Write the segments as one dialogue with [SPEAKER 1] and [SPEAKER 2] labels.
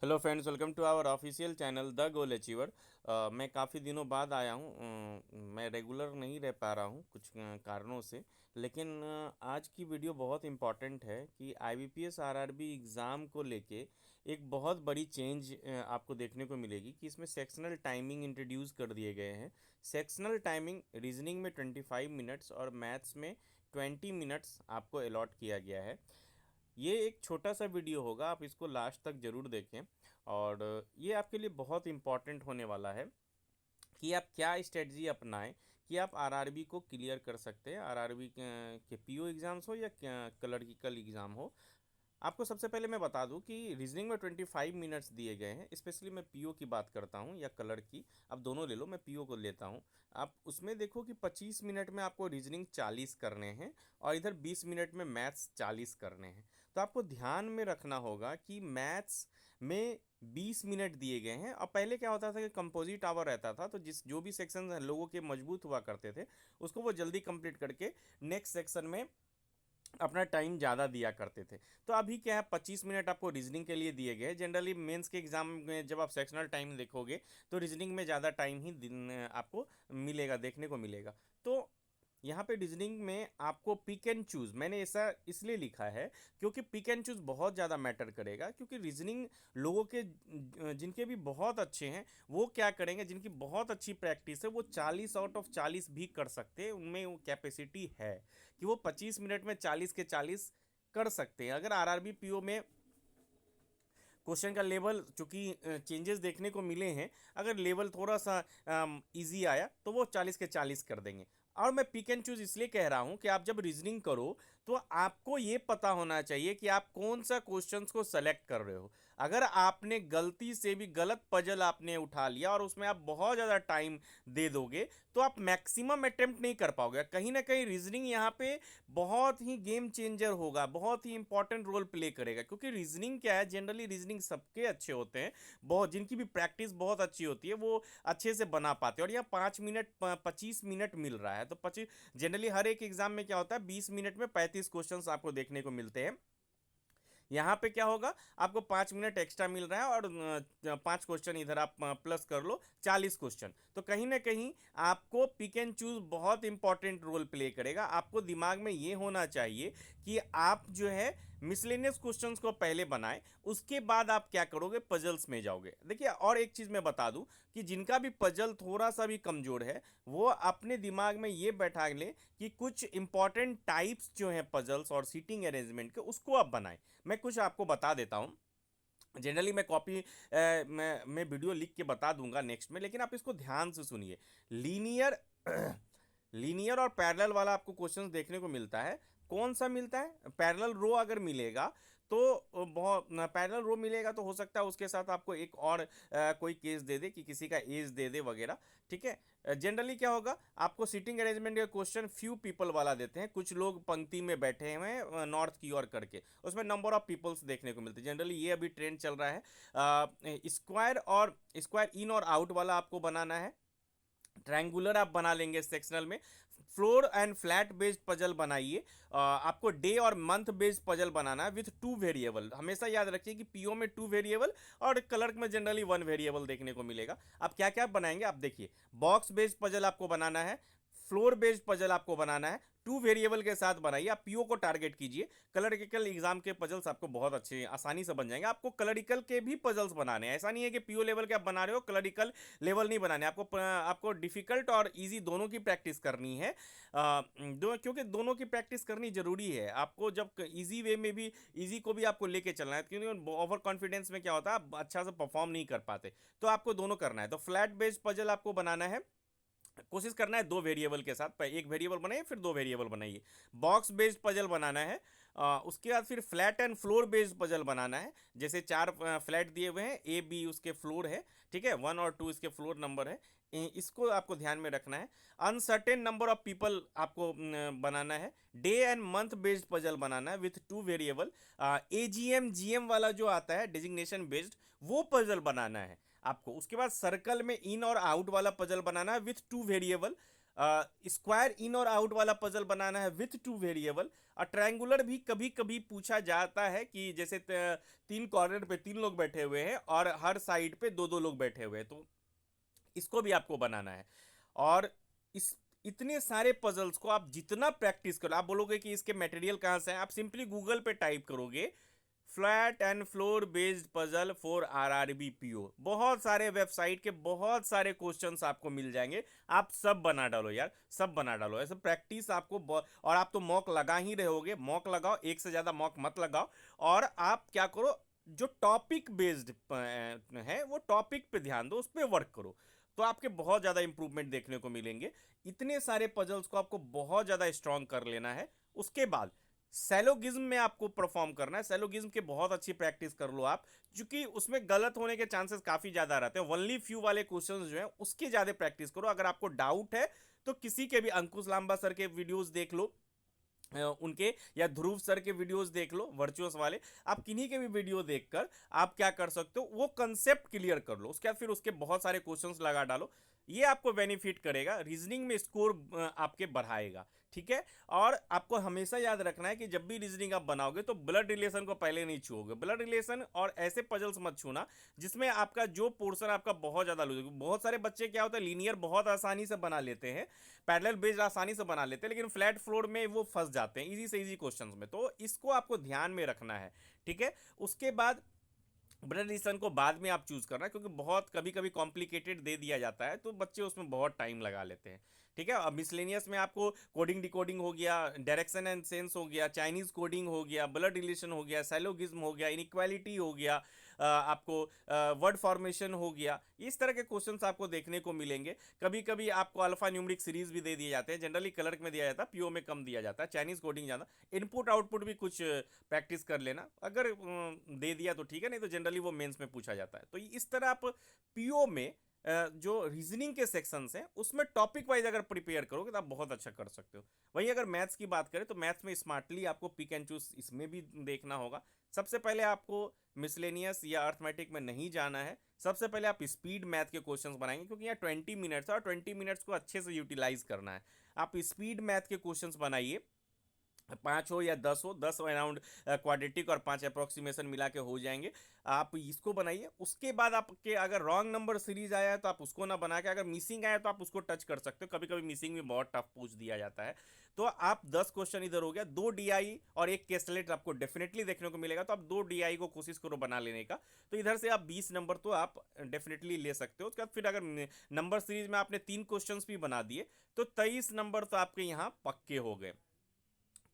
[SPEAKER 1] Hello friends, welcome to our official channel the goal achiever. मैं काफ़ी दिनों बाद आया हूँ। मैं रेगुलर नहीं रह पा रहा हूँ कुछ कारणों से। लेकिन आज की वीडियो बहुत इम्पॉर्टेंट है कि आईबीपीएस आरआरबी एग्ज़ाम को लेके एक बहुत बड़ी चेंज आपको देखने को मिलेगी कि इसमें सेक्शनल टाइमिंग इंट्रोड्यूस कर दिए गए हैं। सेक्शनल टाइमिंग रीजनिंग में 25 मिनट्स और मैथ्स में 20 मिनट्स आपको अलॉट किया गया है। ये एक छोटा सा वीडियो होगा, आप इसको लास्ट तक ज़रूर देखें। और ये आपके लिए बहुत इम्पॉर्टेंट होने वाला है कि आप क्या स्ट्रेटजी अपनाएं कि आप आरआरबी को क्लियर कर सकते हैं। आरआरबी के पीओ एग्ज़ाम्स हो या क्लर्जिकल एग्ज़ाम हो। आपको सबसे पहले मैं बता दूं कि रीजनिंग में 25 मिनट्स दिए गए हैं। स्पेशली मैं पीओ की बात करता हूं या कलर की, आप दोनों ले लो, मैं पीओ को लेता हूं। आप उसमें देखो कि 25 मिनट में आपको रीजनिंग 40 करने हैं और इधर 20 मिनट में मैथ्स 40 करने हैं। तो आपको ध्यान में रखना होगा कि मैथ्स में 20 मिनट दिए गए हैं। और पहले क्या होता था कि कंपोजिट आवर रहता था, तो जो भी सेक्शन लोगों के मजबूत हुआ करते थे उसको वो जल्दी कंप्लीट करके नेक्स्ट सेक्शन में अपना टाइम ज़्यादा दिया करते थे। तो अभी क्या है, 25 मिनट आपको रीजनिंग के लिए दिए गए। जनरली मेंस के एग्जाम में जब आप सेक्शनल टाइम देखोगे तो रीजनिंग में ज़्यादा टाइम ही आपको मिलेगा, देखने को मिलेगा। तो यहाँ पे रीजनिंग में आपको पिक एंड चूज, मैंने ऐसा इसलिए लिखा है क्योंकि पिक एंड चूज बहुत ज़्यादा मैटर करेगा। क्योंकि रीजनिंग लोगों के जिनके भी बहुत अच्छे हैं वो क्या करेंगे, जिनकी बहुत अच्छी प्रैक्टिस है वो 40 आउट ऑफ 40 भी कर सकते हैं, उनमें वो कैपेसिटी है कि वो 25 मिनट में 40 के 40 कर सकते हैं। अगर आरआरबी पीओ में क्वेश्चन का लेवल चूंकि चेंजेस देखने को मिले हैं, अगर लेवल थोड़ा सा इजी आया तो वो 40 के 40 कर देंगे। और मैं पिक एंड चूज इसलिए कह रहा हूं कि आप जब रीजनिंग करो तो आपको ये पता होना चाहिए कि आप कौन सा क्वेश्चंस को सेलेक्ट कर रहे हो। अगर आपने गलती से भी गलत पजल आपने उठा लिया और उसमें आप बहुत ज़्यादा टाइम दे दोगे तो आप मैक्सिमम अटेम्प्ट नहीं कर पाओगे। कहीं ना कहीं रीजनिंग यहाँ पे बहुत ही गेम चेंजर होगा, बहुत ही इंपॉर्टेंट रोल प्ले करेगा। क्योंकि रीजनिंग क्या है, जनरली रीजनिंग सबके अच्छे होते हैं, बहुत जिनकी भी प्रैक्टिस बहुत अच्छी होती है वो अच्छे से बना पाते हैं। और यहाँ 5 मिनट 25 मिनट मिल रहा है तो 25, जनरली हर एक एग्जाम में क्या होता है 20 मिनट में 35 क्वेश्चन आपको देखने को मिलते हैं। यहाँ पे क्या होगा, आपको 5 मिनट एक्स्ट्रा मिल रहा है और 5 क्वेश्चन इधर आप प्लस कर लो, 40 क्वेश्चन। तो कहीं ना कहीं आपको पिक एंड चूज बहुत इंपॉर्टेंट रोल प्ले करेगा। आपको दिमाग में ये होना चाहिए कि आप जो है मिसलेनियस क्वेश्चंस को पहले बनाएं, उसके बाद आप क्या करोगे, पजल्स में जाओगे। देखिए, और एक चीज मैं बता दूं कि जिनका भी पजल थोड़ा सा भी कमजोर है वो अपने दिमाग में ये बैठा ले कि कुछ इंपॉर्टेंट टाइप्स जो हैं पजल्स और सीटिंग अरेंजमेंट के, उसको आप बनाएं। मैं कुछ आपको बता देता हूँ। जनरली मैं कॉपी मैं वीडियो लिख के बता दूंगा नेक्स्ट में, लेकिन आप इसको ध्यान से सुनिए। लीनियर लीनियर और पैरेलल वाला आपको क्वेश्चंस देखने को मिलता है। कौन सा मिलता है, पैरेलल रो अगर मिलेगा तो बहुत पैरेलल रो मिलेगा तो हो सकता है उसके साथ आपको एक और कोई केस दे दे कि किसी का एज दे दे वगैरह। ठीक है, जनरली क्या होगा, आपको सीटिंग अरेंजमेंट का क्वेश्चन फ्यू पीपल वाला देते हैं, कुछ लोग पंक्ति में बैठे हुए हैं नॉर्थ की ओर करके, उसमें नंबर ऑफ पीपल्स देखने को मिलते हैं। जनरली ये अभी ट्रेंड चल रहा है। स्क्वायर और स्क्वायर इन और आउट वाला आपको बनाना है। ट्रायंगुलर आप बना लेंगे सेक्शनल में। Floor and flat based puzzle बनाइए। आपको डे और मंथ बेस्ड पजल बनाना है विथ 2 वेरिएबल। हमेशा याद रखिए कि पीओ में 2 वेरिएबल और क्लर्क में जनरली 1 वेरिएबल देखने को मिलेगा। आप क्या क्या बनाएंगे, आप देखिए। बॉक्स बेस्ड पजल आपको बनाना है, फ्लोर बेस्ड पजल आपको बनाना है, 2 वेरिएबल के साथ बनाइए। आप पीओ को टारगेट कीजिए। कलरिकल एग्जाम के पजल्स आपको बहुत अच्छे आसानी से बन जाएंगे। आपको कलरिकल के भी पजल्स बनाने हैं, ऐसा नहीं है कि पीओ लेवल के आप बना रहे हो कलरिकल लेवल नहीं बनाने। आपको डिफिकल्ट और इजी दोनों की प्रैक्टिस करनी है। क्योंकि दोनों की प्रैक्टिस करनी जरूरी है। आपको जब इजी वे में भी इजी को भी आपको लेके चलना है, क्योंकि ओवर कॉन्फिडेंस में क्या होता है आप अच्छा से परफॉर्म नहीं कर पाते। तो आपको दोनों करना है। तो फ्लैट बेस्ड पजल आपको बनाना है, कोशिश करना है 2 वेरिएबल के साथ, एक वेरिएबल बनाइए फिर 2 वेरिएबल बनाइए। बॉक्स बेस्ड पजल बनाना है। उसके बाद फिर flat and floor based puzzle बनाना है। जैसे 4 फ्लैट दिए हुए हैं, ए बी उसके फ्लोर है, ठीक है, 1 और 2 इसके फ्लोर नंबर है। इसको आपको ध्यान में रखना है। अनसर्टेन नंबर ऑफ पीपल आपको बनाना है। Day and month based puzzle बनाना है विथ 2 वेरिएबल। एजीएम जीएम वाला जो आता है डिजिग्नेशन बेस्ड, वो पजल बनाना है आपको। उसके बाद सर्कल में इन और आउट वाला पजल बनाना है विथ 2 वेरिएबल। स्क्वायर इन और आउट वाला पजल बनाना है विथ टू वेरिएबल। और ट्रायंगुलर भी कभी कभी पूछा जाता है कि जैसे तीन कॉर्नर पे तीन लोग बैठे हुए हैं और हर साइड पे दो दो लोग बैठे हुए हैं, तो इसको भी आपको बनाना है। और इस इतने सारे पजल्स को आप जितना प्रैक्टिस करो, आप बोलोगे कि इसके मटेरियल कहाँ से है, आप सिंपली गूगल पे टाइप करोगे flat and floor based puzzle for RRB PO, बहुत सारे वेबसाइट के बहुत सारे क्वेश्चंस आपको मिल जाएंगे। आप सब बना डालो यार, सब बना डालो, ऐसे प्रैक्टिस आपको और आप तो मॉक लगा ही रहोगे, मॉक लगाओ, एक से ज्यादा मॉक मत लगाओ। और आप क्या करो, जो टॉपिक बेस्ड है वो टॉपिक पे ध्यान दो, उस पर वर्क करो, तो आपके बहुत ज़्यादा इंप्रूवमेंट देखने को मिलेंगे। इतने सारे पजल्स को आपको बहुत ज़्यादा स्ट्रांग कर लेना है। उसके बाद सैलोगिज्म में आपको परफॉर्म करना है। सैलोगिज्म के बहुत अच्छी प्रैक्टिस कर लो आप, क्योंकि उसमें गलत होने के चांसेस काफ़ी ज़्यादा रहते हैं। ओनली फ्यू वाले क्वेश्चंस जो हैं उसकी ज़्यादा प्रैक्टिस करो। अगर आपको डाउट है तो किसी के भी, अंकुश लांबा सर के वीडियोस देख लो, उनके, या ध्रुव सर के वीडियोस देख लो वर्चुअस वाले। आप किन्हीं के भी वीडियो देखकर आप क्या कर सकते हो, वो कंसेप्ट क्लियर कर लो, उसके बाद फिर उसके बहुत सारे क्वेश्चंस लगा डालो। ये आपको बेनिफिट करेगा, रीजनिंग में स्कोर आपके बढ़ाएगा, ठीक है। और आपको हमेशा याद रखना है कि जब भी रीजनिंग आप बनाओगे तो ब्लड रिलेशन को पहले नहीं छूओगे। ब्लड रिलेशन और ऐसे पजल्स मत छूना जिसमें आपका जो पोर्शन आपका बहुत ज़्यादा लूज। बहुत सारे बच्चे क्या होता है, लीनियर बहुत आसानी से बना लेते हैं, पैरेलल बेस्ड आसानी से बना लेते हैं, लेकिन फ्लैट फ्लोर में वो फंस जाते हैं इजी से इजी क्वेश्चंस में, तो इसको आपको ध्यान में रखना है, ठीक है। उसके बाद ब्लड रिलेशन को बाद में आप चूज करना, क्योंकि बहुत कभी कभी कॉम्प्लिकेटेड दे दिया जाता है तो बच्चे उसमें बहुत टाइम लगा लेते हैं, ठीक है। अब मिसलेनियस में आपको कोडिंग डिकोडिंग हो गया, डायरेक्शन एंड सेंस हो गया, चाइनीज कोडिंग हो गया, ब्लड रिलेशन हो गया, सैलोगिज्म हो गया, इनइक्वालिटी हो गया, आपको वर्ड फॉर्मेशन हो गया, इस तरह के क्वेश्चंस आपको देखने को मिलेंगे। कभी कभी आपको अल्फा न्यूमरिक सीरीज भी दे दिए जाते हैं, जनरली क्लर्क में दिया जाता है, पीओ में कम दिया जाता है, चाइनीज कोडिंग ज़्यादा। इनपुट आउटपुट भी कुछ प्रैक्टिस कर लेना, अगर दे दिया तो ठीक है, नहीं तो जनरली वो मेंस में पूछा जाता है। तो इस तरह आप पीओ में जो रीजनिंग के सेक्शंस हैं उसमें टॉपिक वाइज अगर प्रिपेयर करोगे तो आप बहुत अच्छा कर सकते हो। वहीं अगर मैथ्स की बात करें तो मैथ्स में स्मार्टली आपको पिक एंड चूज इसमें भी देखना होगा। सबसे पहले आपको मिसलेनियस या अर्थमेटिक में नहीं जाना है, सबसे पहले आप स्पीड मैथ के क्वेश्चंस बनाएंगे, क्योंकि यहाँ 20 मिनट्स है और 20 मिनट्स को अच्छे से यूटिलाइज करना है। आप स्पीड मैथ के क्वेश्चंस बनाइए, 5 हो या 10 हो, 10 अराउंड क्वाड्रेटिक और 5 अप्रोक्सीमेशन मिला के हो जाएंगे। आप इसको बनाइए। उसके बाद आपके अगर रॉन्ग नंबर सीरीज आया है तो आप उसको ना बना के, अगर मिसिंग आया तो आप उसको टच कर सकते हो, कभी कभी मिसिंग में बहुत टफ पूछ दिया जाता है। तो आप 10 क्वेश्चन इधर हो गया, 2 डीआई और एक केसलेट आपको डेफिनेटली देखने को मिलेगा, तो आप 2 डीआई को कोशिश करो बना लेने का। तो इधर से आप 20 नंबर तो आप डेफिनेटली ले सकते हो। उसके बाद फिर अगर नंबर सीरीज में आपने 3 क्वेश्चन भी बना दिए तो 23 नंबर तो आपके यहाँ पक्के हो गए।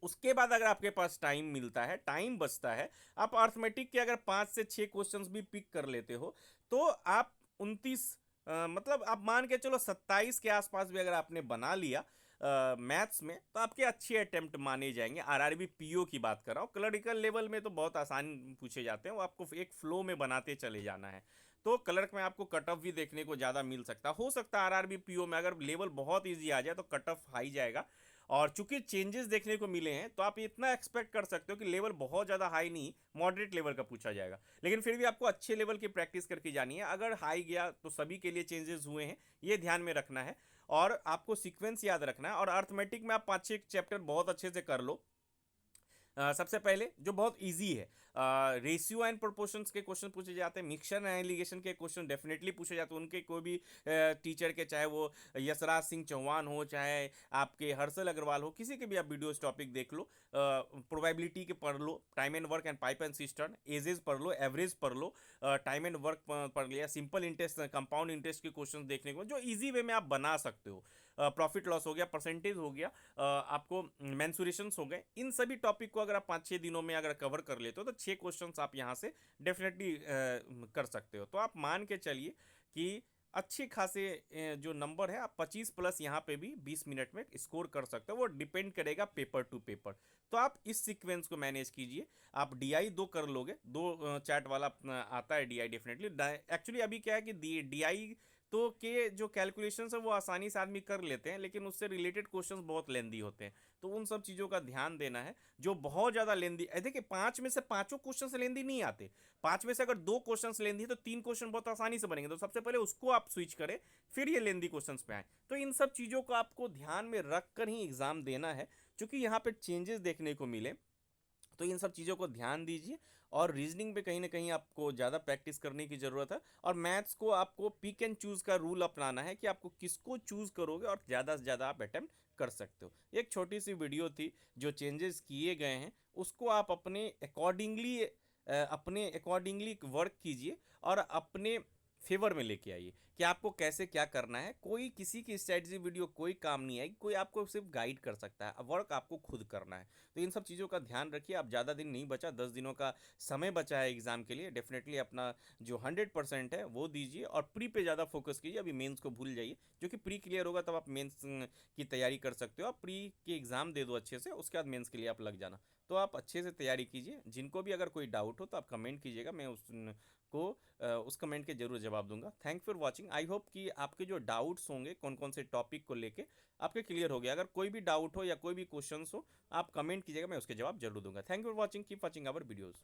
[SPEAKER 1] उसके बाद अगर आपके पास टाइम मिलता है, टाइम बचता है, आप अर्थमेटिक के अगर 5 से 6 क्वेश्चंस भी पिक कर लेते हो तो आप 29, मतलब आप मान के चलो 27 के आसपास भी अगर आपने बना लिया मैथ्स में, तो आपके अच्छे अटेम्प्ट माने जाएंगे। आरआरबी पीओ की बात कर रहा हूँ, क्लरिकल लेवल में तो बहुत आसान पूछे जाते हैं, वो आपको एक फ्लो में बनाते चले जाना है। तो क्लर्क में आपको कट ऑफ भी देखने को ज़्यादा मिल सकता हो सकता है आरआरबी पीओ में अगर लेवल बहुत ईजी आ जाए तो कट ऑफ हाई जाएगा। और चूंकि चेंजेस देखने को मिले हैं तो आप इतना एक्सपेक्ट कर सकते हो कि लेवल बहुत ज़्यादा हाई नहीं, मॉडरेट लेवल का पूछा जाएगा। लेकिन फिर भी आपको अच्छे लेवल की प्रैक्टिस करके जानी है। अगर हाई गया तो सभी के लिए चेंजेस हुए हैं, ये ध्यान में रखना है। और आपको सीक्वेंस याद रखना है। और अर्थमेटिक में आप 5-6 चैप्टर बहुत अच्छे से कर लो। सबसे पहले जो बहुत इजी है, रेशियो एंड प्रोपोर्शंस के क्वेश्चन पूछे जाते हैं, मिक्सचर एंड एलिगेशन के क्वेश्चन डेफिनेटली पूछे जाते हैं। उनके कोई भी टीचर के, चाहे वो यशराज सिंह चौहान हो, चाहे आपके हर्षल अग्रवाल हो, किसी के भी आप वीडियोस टॉपिक देख लो। प्रोबेबिलिटी के पढ़ लो, time and work and pipe and cistern, ages पढ़ लो, एवरेज पढ़ लो, टाइम एंड वर्क पढ़ लिया, सिंपल इंटरेस्ट, कंपाउंड इंटरेस्ट के क्वेश्चन देखने को जो ईजी वे में आप बना सकते हो। प्रॉफिट लॉस हो गया, परसेंटेज हो गया, आपको मेंसुरेशंस हो गए, इन सभी टॉपिक को अगर आप 5-6 दिनों में अगर कवर कर लेते हो तो 6 क्वेश्चंस आप यहाँ से डेफिनेटली कर सकते हो। तो आप मान के चलिए कि अच्छे खासे जो नंबर है आप 25 प्लस यहाँ पे भी 20 मिनट में स्कोर कर सकते हो। वो डिपेंड करेगा पेपर टू पेपर। तो आप इस सीक्वेंस को मैनेज कीजिए। आप डीआई 2 कर लोगे, 2 चैट वाला आता है डीआई डेफिनेटली। एक्चुअली अभी क्या है कि डीआई तो के जो कैलकुलेशंस है वो आसानी से आदमी कर लेते हैं, लेकिन उससे रिलेटेड क्वेश्चंस बहुत लेंदी होते हैं। तो उन सब चीज़ों का ध्यान देना है। जो बहुत ज़्यादा लेंदी, देखिए 5 में से पाँचों क्वेश्चन लेंदी नहीं आते। 5 में से अगर 2 क्वेश्चन लेंदी है तो 3 क्वेश्चन बहुत आसानी से बनेंगे, तो सबसे पहले उसको आप स्विच करें, फिर ये लेंदी क्वेश्चन पे आए। तो इन सब चीज़ों को आपको ध्यान में रख कर ही एग्जाम देना है, क्योंकि यहाँ पे चेंजेस देखने को मिले। तो इन सब चीज़ों को ध्यान दीजिए। और रीजनिंग पे कहीं ना कहीं आपको ज़्यादा प्रैक्टिस करने की ज़रूरत है। और मैथ्स को आपको पिक एंड चूज़ का रूल अपनाना है कि आपको किसको चूज़ करोगे और ज़्यादा से ज़्यादा आप अटेम्प्ट कर सकते हो। एक छोटी सी वीडियो थी, जो चेंजेस किए गए हैं उसको आप अपने अकॉर्डिंगली वर्क कीजिए और अपने फेवर में लेके आइए कि आपको कैसे क्या करना है। कोई किसी की स्ट्रेटजी वीडियो कोई काम नहीं आएगी, कोई आपको सिर्फ गाइड कर सकता है, वर्क आपको खुद करना है। तो इन सब चीज़ों का ध्यान रखिए। आप ज़्यादा दिन नहीं बचा, 10 दिनों का समय बचा है एग्जाम के लिए। डेफिनेटली अपना जो 100% है वो दीजिए और प्री पे ज़्यादा फोकस कीजिए। अभी मेंस को भूल जाइए, जो कि प्री क्लियर होगा तब आप मेंस की तैयारी कर सकते हो। आप प्री के एग्ज़ाम दे दो अच्छे से, उसके बाद मेंस के लिए आप लग जाना। तो आप अच्छे से तैयारी कीजिए। जिनको भी अगर कोई डाउट हो तो आप कमेंट कीजिएगा, मैं उस कमेंट के जरूर जवाब दूंगा। Thank for watching. I hope कि आपके जो डाउट्स होंगे कौन कौन से टॉपिक को लेके आपके क्लियर हो गया। अगर कोई भी डाउट हो या कोई भी क्वेश्चंस हो, आप कमेंट कीजिएगा, मैं उसके जवाब जरूर दूंगा। Thank you for watching, keep watching our videos.